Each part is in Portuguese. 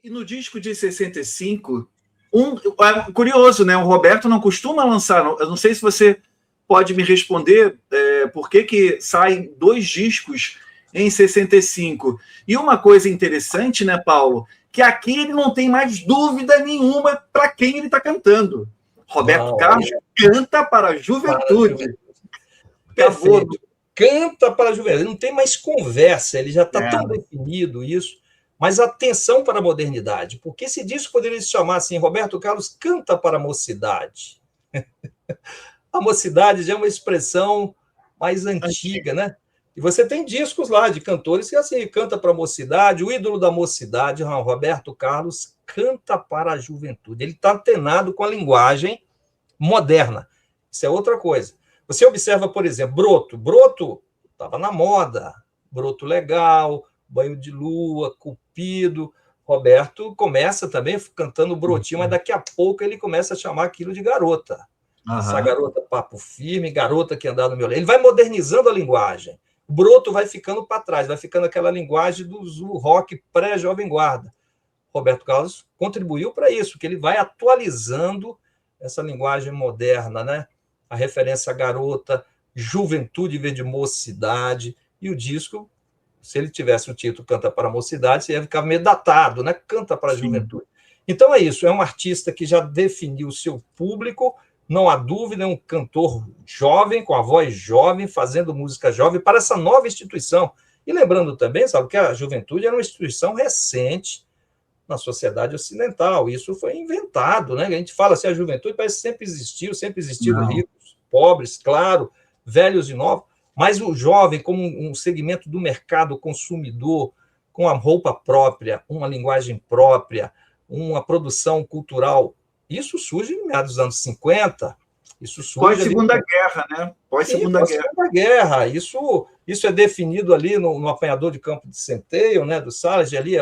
E no disco de 65, curioso, né? O Roberto não costuma lançar, eu não sei se você pode me responder por que saem 2 discos em 65. E uma coisa interessante, né, Paulo, que aqui ele não tem mais dúvida nenhuma para quem ele está cantando. Roberto Carlos canta para a juventude. Perfeito. Canta para a juventude. Não tem mais conversa, ele já está tão definido isso. Mas atenção para a modernidade, porque esse disco poderia se chamar assim, Roberto Carlos canta para a mocidade. A mocidade já é uma expressão mais antiga, né? E você tem discos lá de cantores que assim, canta para a mocidade, o ídolo da mocidade, Roberto Carlos, canta para a juventude. Ele está antenado com a linguagem moderna. Isso é outra coisa. Você observa, por exemplo, Broto. Broto estava na moda, Broto legal, Banho de Lua, Cupido. Roberto começa também cantando Brotinho, mas daqui a pouco ele começa a chamar aquilo de garota. Essa garota papo firme, garota que andar no meu lado. Ele vai modernizando a linguagem. O Broto vai ficando para trás, vai ficando aquela linguagem do rock pré-Jovem Guarda. Roberto Carlos contribuiu para isso, que ele vai atualizando essa linguagem moderna, né? A referência à garota, juventude em vez de mocidade, e o disco, se ele tivesse o título Canta para a Mocidade, ia ficar meio datado, né? Canta para a juventude. Então é isso, é um artista que já definiu o seu público, não há dúvida, é um cantor jovem, com a voz jovem, fazendo música jovem para essa nova instituição. E lembrando também, sabe, que a juventude era uma instituição recente na sociedade ocidental. Isso foi inventado, né? A gente fala assim, a juventude parece que sempre existiu ricos, pobres, claro, velhos e novos, mas o jovem como um segmento do mercado consumidor, com a roupa própria, uma linguagem própria, uma produção cultural, isso surge em meados dos anos 50, isso surge... Pós-Segunda Guerra, né? Pós-Segunda Guerra. Isso é definido ali no Apanhador de Campo de Centeio, né, do Salles, ali,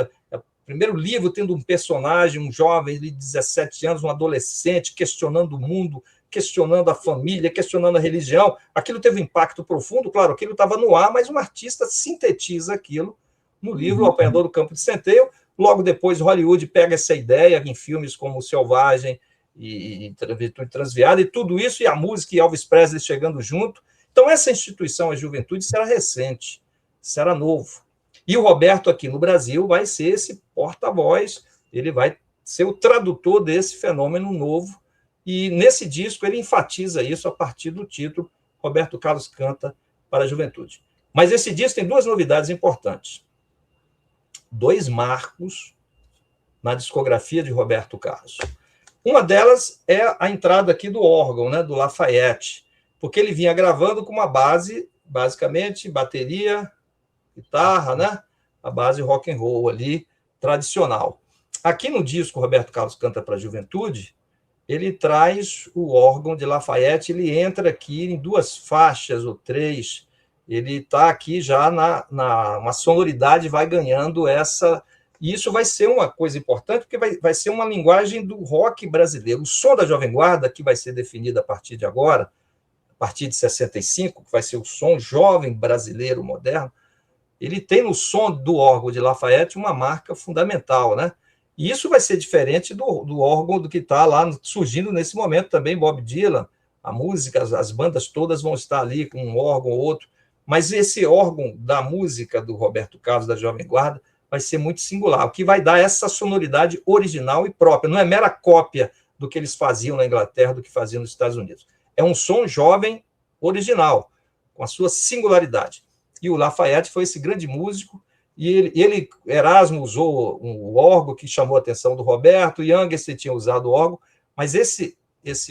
primeiro livro tendo um personagem, um jovem de 17 anos, um adolescente, questionando o mundo, questionando a família, questionando a religião. Aquilo teve um impacto profundo, claro, aquilo estava no ar, mas um artista sintetiza aquilo no livro O Apanhador do Campo de Centeio. Logo depois, Hollywood pega essa ideia em filmes como O Selvagem e Virtude Transviada, e tudo isso, e a música e Elvis Presley chegando junto. Então, essa instituição, a juventude, será recente, será novo. E o Roberto, aqui no Brasil, vai ser esse porta-voz, ele vai ser o tradutor desse fenômeno novo, e nesse disco ele enfatiza isso a partir do título Roberto Carlos canta para a juventude. Mas esse disco tem 2 novidades importantes. 2 marcos na discografia de Roberto Carlos. Uma delas é a entrada aqui do órgão, né, do Lafayette, porque ele vinha gravando com uma base, basicamente, bateria, guitarra, né? A base rock and roll ali, tradicional. Aqui no disco Roberto Carlos canta para a juventude, ele traz o órgão de Lafayette, ele entra aqui em 2 faixas ou 3, ele está aqui já uma sonoridade, vai ganhando essa... E isso vai ser uma coisa importante, porque vai ser uma linguagem do rock brasileiro. O som da Jovem Guarda, que vai ser definido a partir de agora, a partir de 65, que vai ser o som jovem brasileiro moderno, ele tem no som do órgão de Lafayette uma marca fundamental, né? E isso vai ser diferente do órgão do que está lá surgindo nesse momento também, Bob Dylan, a música, as bandas todas vão estar ali com um órgão ou outro, mas esse órgão da música do Roberto Carlos, da Jovem Guarda, vai ser muito singular, o que vai dar essa sonoridade original e própria, não é mera cópia do que eles faziam na Inglaterra, do que faziam nos Estados Unidos. É um som jovem original, com a sua singularidade. E o Lafayette foi esse grande músico, e Erasmo usou o órgão que chamou a atenção do Roberto, Youngster tinha usado o órgão, mas esse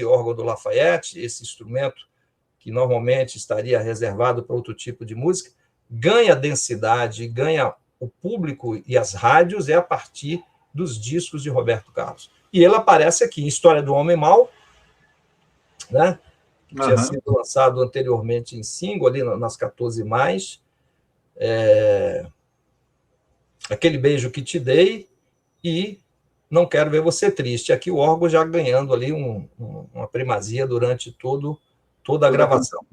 órgão do Lafayette, esse instrumento que normalmente estaria reservado para outro tipo de música, ganha densidade, ganha o público e as rádios a partir dos discos de Roberto Carlos. E ele aparece aqui em História do Homem Mau, né? Que tinha sido lançado anteriormente em single, ali nas 14 mais, Aquele Beijo que Te Dei e Não Quero Ver Você Triste. Aqui o órgão já ganhando ali uma primazia durante toda a gravação.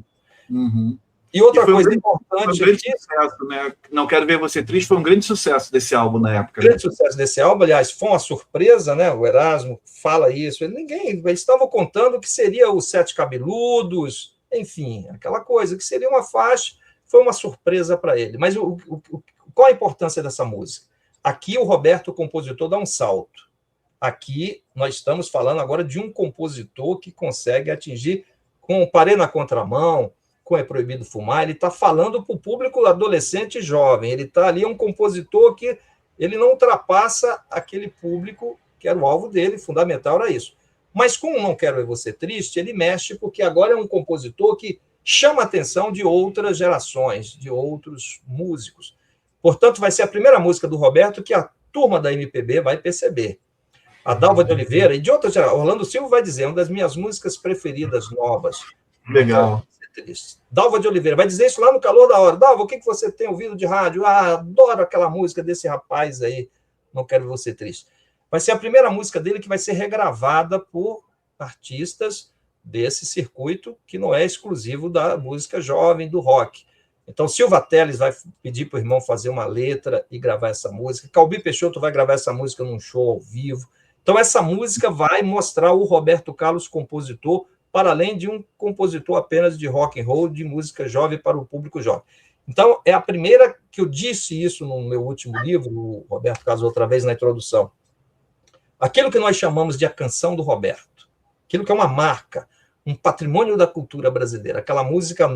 E outra coisa foi um importante grande aqui, sucesso, né? Não Quero Ver Você Triste foi um grande sucesso desse álbum na época. o grande sucesso desse álbum, aliás, foi uma surpresa, né? O Erasmo fala isso. Eles estavam contando que seria os Sete Cabeludos, enfim, aquela coisa, que seria uma faixa, foi uma surpresa para ele. Mas qual a importância dessa música? Aqui o Roberto, o compositor, dá um salto. Aqui nós estamos falando agora de um compositor que consegue atingir, com Parei na Contramão, com É Proibido Fumar, ele está falando para o público adolescente e jovem. Ele está ali, é um compositor que ele não ultrapassa aquele público que era o alvo dele, fundamental era isso. Mas com Não Quero Ver Você Triste, ele mexe porque agora é um compositor que chama a atenção de outras gerações, de outros músicos. Portanto, vai ser a primeira música do Roberto que a turma da MPB vai perceber. A Dalva de Oliveira, e de outras gerações, Orlando Silva vai dizer, uma das minhas músicas preferidas novas. Legal. Dalva de Oliveira vai dizer isso lá no calor da hora. Dalva, o que você tem ouvido de rádio? Ah, adoro aquela música desse rapaz aí, Não Quero Ver Você Triste. Vai ser a primeira música dele que vai ser regravada por artistas desse circuito, que não é exclusivo da música jovem, do rock. Então, Silva Telles vai pedir para o irmão fazer uma letra e gravar essa música. Calbi Peixoto vai gravar essa música num show ao vivo. Então, essa música vai mostrar o Roberto Carlos compositor, para além de um compositor apenas de rock and roll, de música jovem para o público jovem. Então, é a primeira que eu disse isso no meu último livro, o Roberto Carlos, outra vez na introdução. Aquilo que nós chamamos de a canção do Roberto, aquilo que é uma marca, um patrimônio da cultura brasileira, aquela música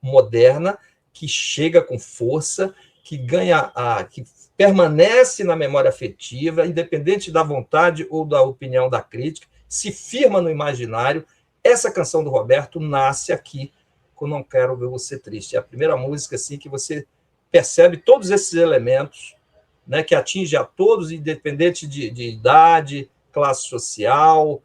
moderna que chega com força, que ganha, que permanece na memória afetiva, independente da vontade ou da opinião da crítica, se firma no imaginário. Essa canção do Roberto nasce aqui com Não Quero Ver Você Triste. É a primeira música assim, que você percebe todos esses elementos, né, que atinge a todos, independente de idade, classe social,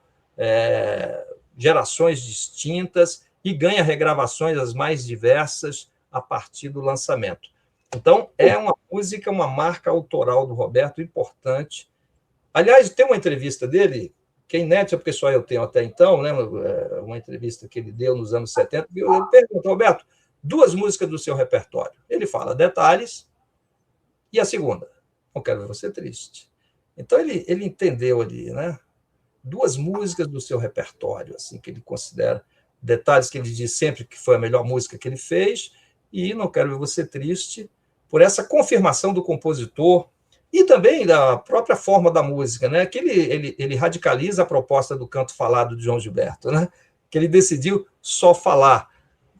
gerações distintas, e ganha regravações as mais diversas a partir do lançamento. Então, é uma música, uma marca autoral do Roberto importante. Aliás, tem uma entrevista dele, que é inédita, porque só eu tenho até então, né, uma entrevista que ele deu nos anos 70, e eu pergunto, Roberto, 2 músicas do seu repertório. Ele fala Detalhes e a segunda, Não Quero Ver Você Triste. Então, ele entendeu ali, né, 2 músicas do seu repertório, assim, que ele considera Detalhes, que ele diz sempre que foi a melhor música que ele fez, e Não Quero Ver Você Triste, por essa confirmação do compositor e também da própria forma da música, né? Que ele radicaliza a proposta do canto falado de João Gilberto, né? Que ele decidiu só falar.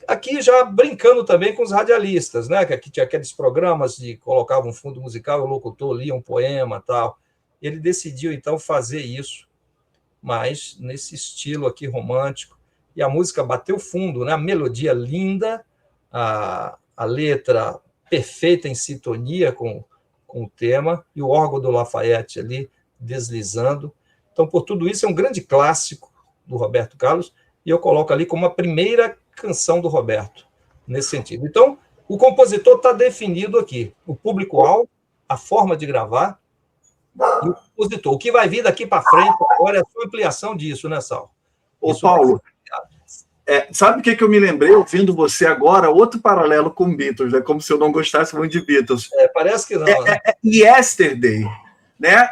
Aqui já brincando também com os radialistas, né? Que aqui tinha aqueles programas de colocava um fundo musical e o locutor lia um poema, tal. Ele decidiu então fazer isso, mas nesse estilo aqui romântico, e a música bateu fundo, né? A melodia linda, a letra perfeita em sintonia com o tema, e o órgão do Lafayette ali deslizando. Então, por tudo isso, é um grande clássico do Roberto Carlos, e eu coloco ali como a primeira canção do Roberto, nesse sentido. Então, o compositor está definido aqui, o público-alvo, a forma de gravar, e o compositor. O que vai vir daqui para frente agora é a sua ampliação disso, né, Sal? Ô, Paulo, sabe o que eu me lembrei ouvindo você agora? Outro paralelo com Beatles, né? Como se eu não gostasse muito de Beatles. Parece que não, né? Yesterday, né?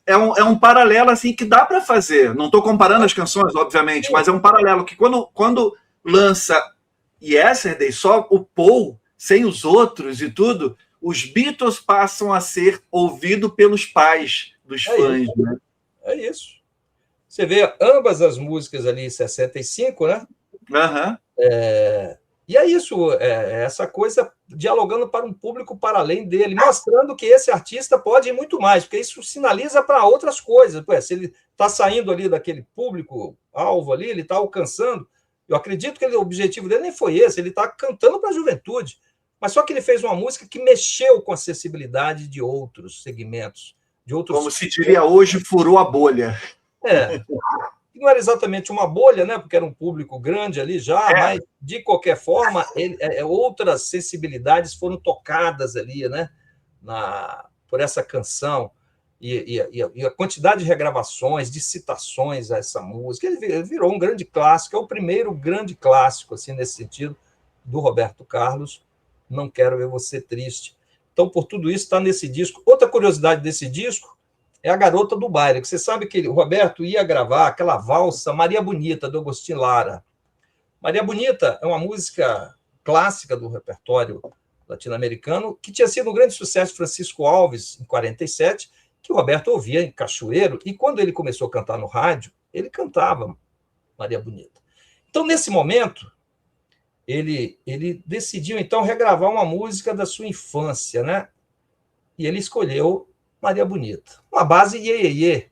É um paralelo assim que dá para fazer. Não estou comparando as canções, obviamente, mas é um paralelo que quando lança Yesterday, só o Paul, sem os outros e tudo, os Beatles passam a ser ouvidos pelos pais dos fãs. Isso. Né? É isso. Você vê ambas as músicas ali em 65, né? Uhum. E é isso, essa coisa dialogando para um público para além dele, mostrando que esse artista pode ir muito mais, porque isso sinaliza para outras coisas. Se ele está saindo ali daquele público-alvo ali, ele está alcançando. Eu acredito que o objetivo dele nem foi esse, ele está cantando para a juventude. Mas só que ele fez uma música que mexeu com a acessibilidade de outros segmentos. Como se diria hoje, furou a bolha. Não era exatamente uma bolha, né? Porque era um público grande ali já, mas, de qualquer forma, outras sensibilidades foram tocadas ali, né? Por essa canção. E a quantidade de regravações, de citações a essa música. Ele virou um grande clássico, é o primeiro grande clássico, assim, nesse sentido, do Roberto Carlos, Não Quero Ver Você Triste. Então, por tudo isso, está nesse disco. Outra curiosidade desse disco é a Garota do Baile, que você sabe que o Roberto ia gravar aquela valsa Maria Bonita, do Agostinho Lara. Maria Bonita é uma música clássica do repertório latino-americano, que tinha sido um grande sucesso de Francisco Alves, em 47, que o Roberto ouvia em Cachoeiro, e quando ele começou a cantar no rádio, ele cantava Maria Bonita. Então, nesse momento, ele decidiu, então, regravar uma música da sua infância, né? E ele escolheu Maria Bonita. Uma base iê, iê, iê.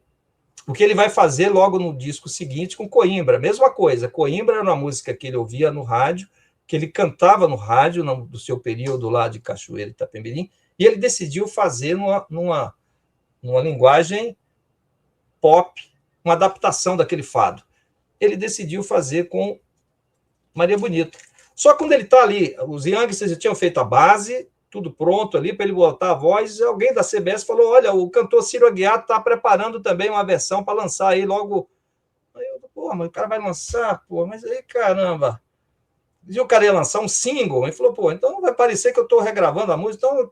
O que ele vai fazer logo no disco seguinte com Coimbra, mesma coisa. Coimbra era uma música que ele ouvia no rádio, que ele cantava no rádio, no seu período lá de Cachoeira e Itapemirim, e ele decidiu fazer numa linguagem pop, uma adaptação daquele fado. Ele decidiu fazer com Maria Bonita. Só quando ele está ali, os Youngsters já tinham feito a base, tudo pronto ali para ele botar a voz, e alguém da CBS falou, olha, o cantor Ciro Aguiar está preparando também uma versão para lançar aí logo. Aí eu, pô, mas o cara vai lançar, pô, mas aí, caramba. E o cara ia lançar um single, e falou, pô, então vai parecer que eu estou regravando a música. Então,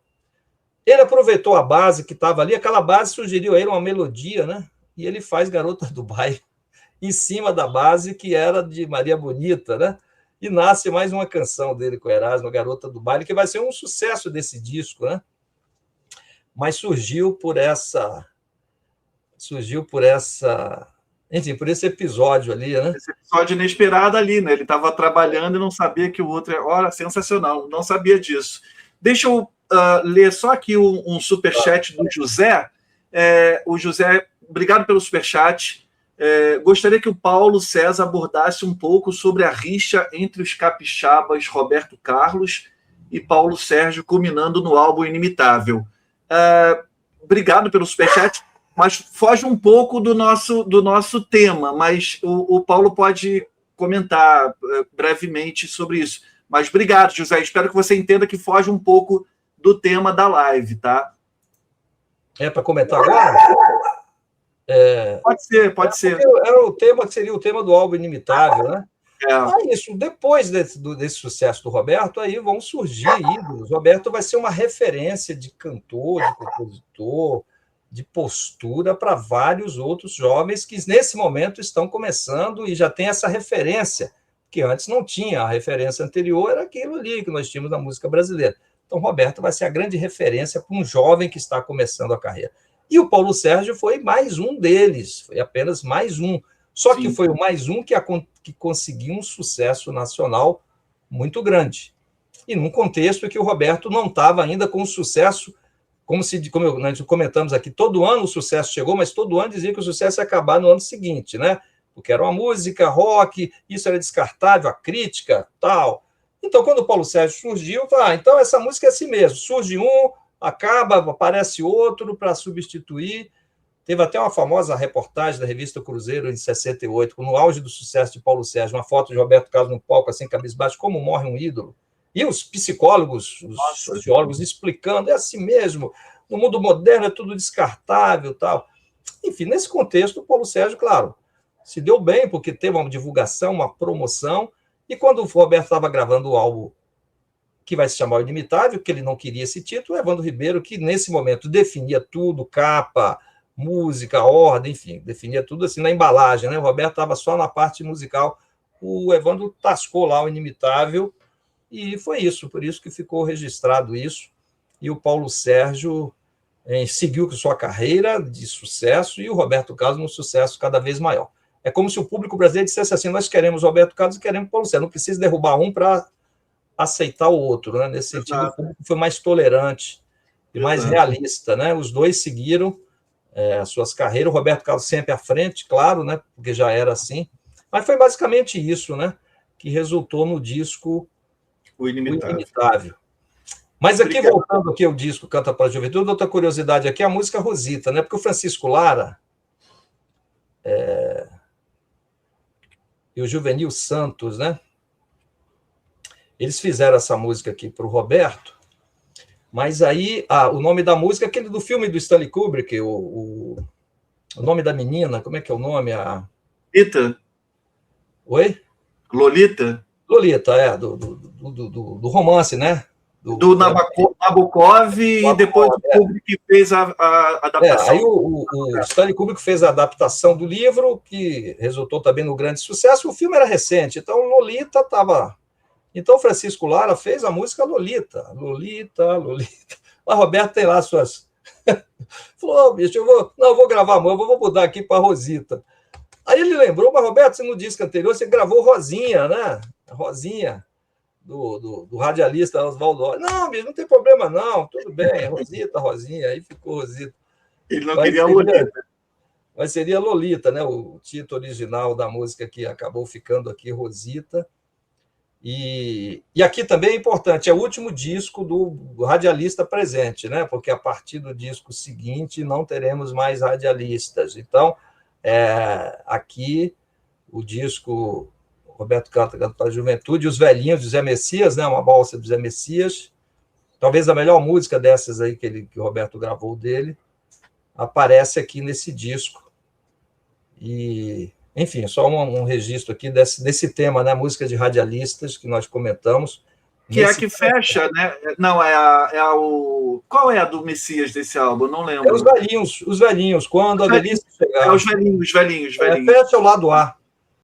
ele aproveitou a base que estava ali, aquela base sugeriu a ele uma melodia, né? E ele faz Garota do Baile em cima da base que era de Maria Bonita, né? E nasce mais uma canção dele com o Erasmo, Garota do Baile, que vai ser um sucesso desse disco, né? Mas surgiu por enfim, por esse episódio ali, né? Esse episódio inesperado ali, né? Ele estava trabalhando e não sabia que o outro era... Olha, sensacional, não sabia disso. Deixa eu ler só aqui um superchat do José. O José, obrigado pelo superchat. Gostaria que o Paulo César abordasse um pouco sobre a rixa entre os capixabas Roberto Carlos e Paulo Sérgio, culminando no álbum Inimitável. Obrigado pelo superchat, mas foge um pouco do nosso tema, mas o Paulo pode comentar brevemente sobre isso. Mas obrigado, José. Espero que você entenda que foge um pouco do tema da live, tá? Para comentar agora? Pode ser. Era o tema que seria o tema do álbum Inimitável, né? Isso, depois desse sucesso do Roberto, aí vão surgir ídolos. Roberto vai ser uma referência de cantor, de compositor, de postura para vários outros jovens que nesse momento estão começando e já tem essa referência, que antes não tinha. A referência anterior era aquilo ali que nós tínhamos na música brasileira. Então, Roberto vai ser a grande referência para um jovem que está começando a carreira. E o Paulo Sérgio foi mais um deles, foi apenas mais um. Só que foi o mais um que conseguiu um sucesso nacional muito grande. E num contexto que o Roberto não estava ainda com sucesso, como nós comentamos aqui, todo ano o sucesso chegou, mas todo ano dizia que o sucesso ia acabar no ano seguinte, né? Porque era uma música, rock, isso era descartável, a crítica, tal. Então, quando o Paulo Sérgio surgiu, então essa música é assim mesmo, surge um, acaba, aparece outro para substituir. Teve até uma famosa reportagem da revista Cruzeiro, em 68, no auge do sucesso de Paulo Sérgio, uma foto de Roberto Carlos no palco, assim, cabisbaixo, como morre um ídolo. E os psicólogos, os sociólogos explicando, é assim mesmo, no mundo moderno é tudo descartável, tal. Enfim, nesse contexto, o Paulo Sérgio, claro, se deu bem, porque teve uma divulgação, uma promoção, e quando o Roberto estava gravando o álbum que vai se chamar O Inimitável, que ele não queria esse título, o Evandro Ribeiro, que nesse momento definia tudo, capa, música, ordem, enfim, definia tudo assim na embalagem, né? O Roberto estava só na parte musical, o Evandro tascou lá O Inimitável, e foi isso, por isso que ficou registrado isso, e o Paulo Sérgio seguiu com sua carreira de sucesso, e o Roberto Carlos num sucesso cada vez maior. É como se o público brasileiro dissesse assim, nós queremos o Roberto Carlos e queremos o Paulo Sérgio, não precisa derrubar um para aceitar o outro, né? Nesse sentido, o público foi mais tolerante e mais realista, né? Os dois seguiram as suas carreiras, o Roberto Carlos sempre à frente, claro, né? Porque já era assim, mas foi basicamente isso, né? Que resultou no disco O Inimitável. Mas aqui, voltando aqui ao disco Canta para a Juventude, outra curiosidade aqui é a música Rosita, né? Porque o Francisco Lara e o Juvenil Santos, né? Eles fizeram essa música aqui para o Roberto, mas aí o nome da música é aquele do filme do Stanley Kubrick, o nome da menina, como é que é o nome? Lolita. Oi? Lolita. Lolita, do do romance, né? Do Nabokov e depois o Kubrick fez a adaptação. Aí o Stanley Kubrick fez a adaptação do livro, que resultou também no grande sucesso. O filme era recente, então Lolita estava... Então Francisco Lara fez a música Lolita. Lolita, Lolita. Mas Roberto tem lá suas... Falou, bicho, eu vou gravar, eu vou mudar aqui para Rosita. Aí ele lembrou, mas Roberto, você no disco anterior, você gravou Rosinha, né? Rosinha. Do radialista Oswaldo. Não, bicho, não tem problema, não. Tudo bem, Rosita, Rosinha, aí ficou Rosita. Ele não queria Lolita. Mas seria Lolita, né? O título original da música que acabou ficando aqui, Rosita. E aqui também é importante, é o último disco do radialista presente, né? Porque a partir do disco seguinte não teremos mais radialistas. Então, aqui o disco Roberto canta para a Juventude, Os Velhinhos, de Zé Messias, né? Uma balsa de Zé Messias, talvez a melhor música dessas aí que o Roberto gravou dele, aparece aqui nesse disco. E, enfim, só um registro aqui desse tema, né? Música de radialistas, que nós comentamos. Que é a que fecha, né? Não, qual é a do Messias desse álbum? Não lembro. Os Velhinhos, quando a velhice chegar. Os velhinhos. Fecha o lado A.